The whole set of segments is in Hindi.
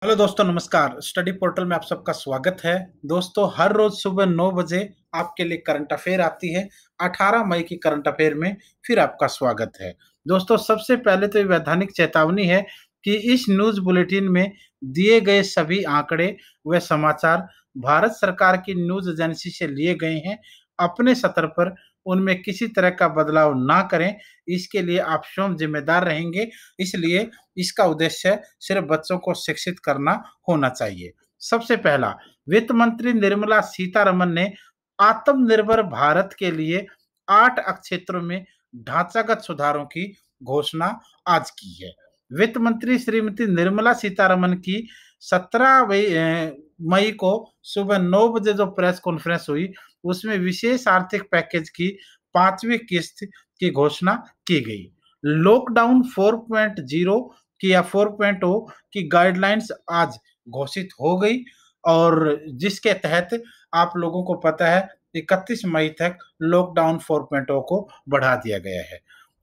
हेलो दोस्तों, नमस्कार। स्टडी पोर्टल में आप सबका स्वागत है। दोस्तों, हर रोज सुबह 9 बजे आपके लिए करंट अफेयर आती है। 18 मई की करंट अफेयर में फिर आपका स्वागत है। दोस्तों, सबसे पहले तो ये वैधानिक चेतावनी है कि इस न्यूज बुलेटिन में दिए गए सभी आंकड़े व समाचार भारत सरकार की न्यूज एजेंसी से लिए गए हैं। अपने स्तर पर उनमें किसी तरह का बदलाव ना करें, इसके लिए आप स्वयं जिम्मेदार रहेंगे। इसलिए इसका उद्देश्य सिर्फ बच्चों को शिक्षित करना होना चाहिए। सबसे पहला, वित्त मंत्री निर्मला सीतारमन ने आत्मनिर्भर भारत के लिए 8 क्षेत्रों में ढांचागत सुधारों की घोषणा आज की है। वित्त मंत्री श्रीमती निर्मला सीतारमन की 17 मई को सुबह 9 बजे जो प्रेस कॉन्फ्रेंस हुई, उसमें विशेष आर्थिक पैकेज की 5वीं किस्त की घोषणा की गई। लॉकडाउन 4.0 की या 4.0 की गाइडलाइंस आज घोषित हो गई और जिसके तहत आप लोगों को पता है 31 मई तक लॉकडाउन 4.0 को बढ़ा दिया गया है।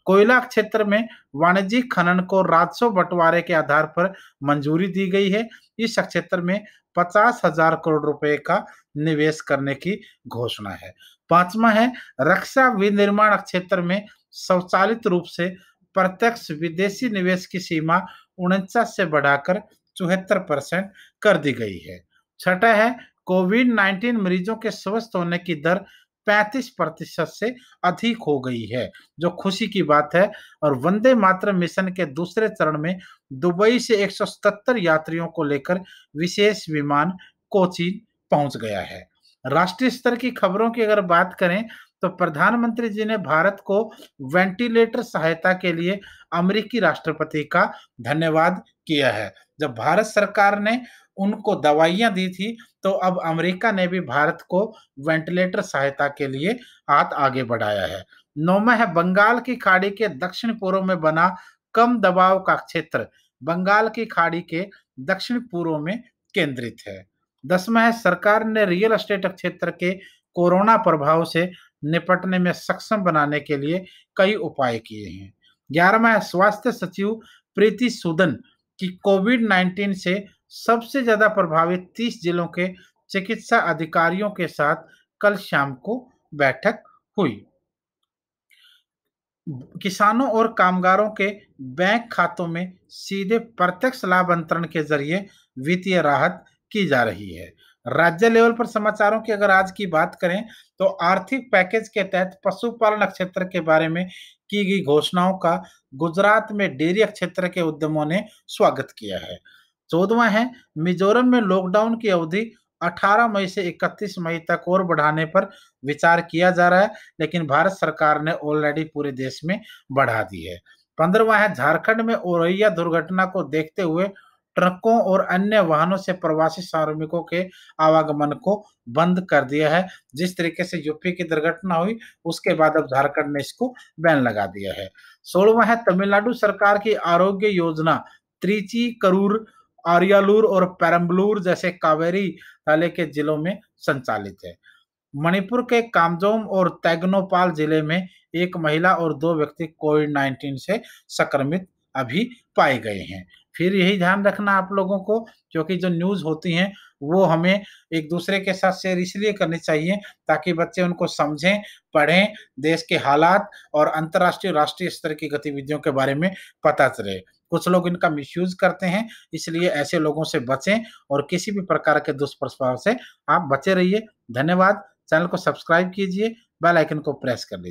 कोयला क्षेत्र में वाणिज्यिक खनन को राजस्व बंटवारे के आधार पर मंजूरी दी गई है। इस क्षेत्र में 50,000 करोड़ रुपए का निवेश करने की घोषणा है। पांचवा है, रक्षा विनिर्माण क्षेत्र में स्वचालित रूप से प्रत्यक्ष विदेशी निवेश की सीमा 49 से बढ़ाकर 74% कर दी गई है। छठा है, कोविड-19 मरीजों के स्वस्थ होने की दर 35% से अधिक हो गई है, जो खुशी की बात है। और वंदे मातरम मिशन के दूसरे चरण में दुबई से 177 यात्रियों को लेकर विशेष विमान कोचीन पहुंच गया है। राष्ट्रीय स्तर की खबरों की अगर बात करें तो प्रधानमंत्री जी ने भारत को वेंटिलेटर सहायता के लिए अमेरिकी राष्ट्रपति का धन्यवाद किया है। जब भारत सरकार ने उनको दवाइयां दी थी, तो अब अमेरिका ने भी भारत को वेंटिलेटर सहायता के लिए हाथ आगे बढ़ाया है। नौवां है, बंगाल की खाड़ी के दक्षिण पूर्व में बना कम दबाव का क्षेत्र बंगाल की खाड़ी के दक्षिण पूर्व में केंद्रित है। 10वां है, सरकार ने रियल एस्टेट क्षेत्र के कोरोना प्रभाव से निपटने में सक्षम बनाने के लिए कई उपाय किए हैं। 11वां है, स्वास्थ्य सचिव प्रीति सूदन की कोविड-19 से सबसे ज्यादा प्रभावित 30 जिलों के चिकित्सा अधिकारियों के साथ कल शाम को बैठक हुई। किसानों और कामगारों के बैंक खातों में सीधे प्रत्यक्ष लाभ अंतरण के जरिए वित्तीय राहत की जा रही है। राज्य लेवल पर समाचारों की अगर आज की बात करें तो आर्थिक पैकेज के तहत पशुपालन क्षेत्र के बारे में की गई घोषणाओं का गुजरात में डेयरी क्षेत्र के उद्यमों ने स्वागत किया है। 14वां है, मिजोरम में लॉकडाउन की अवधि 18 मई से 31 मई तक और बढ़ाने पर विचार किया जा रहा है, लेकिन भारत सरकार ने ऑलरेडी पूरे देश में बढ़ा दी है। 15वां है, झारखंड में औरैया दुर्घटना को देखते हुए ट्रकों और अन्य वाहनों से प्रवासी श्रमिकों के आवागमन को बंद कर दिया है। जिस तरीके से यूपी की दुर्घटना हुई, उसके बाद अब झारखंड ने इसको बैन लगा दिया है। 16वां है, तमिलनाडु सरकार की आरोग्य योजना त्रिची, करूर, आरियालूर और पेरम्बलूर जैसे कावेरी ताले के जिलों में संचालित है। मणिपुर के कामजोम और तैगनोपाल जिले में एक महिला और 2 व्यक्ति कोविड-19 से संक्रमित अभी पाए गए हैं। फिर यही ध्यान रखना आप लोगों को, क्योंकि जो न्यूज़ होती हैं वो हमें एक दूसरे के साथ शेयर इसलिए करनी चाहिए ताकि बच्चे उनको समझें, पढ़ें, देश के हालात और अंतर्राष्ट्रीय, राष्ट्रीय स्तर की गतिविधियों के बारे में पता चले। कुछ लोग इनका मिसयूज़ करते हैं, इसलिए ऐसे लोगों से बचें और किसी भी प्रकार के दुष्प्रभाव से आप बचे रहिए। धन्यवाद। चैनल को सब्सक्राइब कीजिए, बेल आइकन को प्रेस कर लीजिए।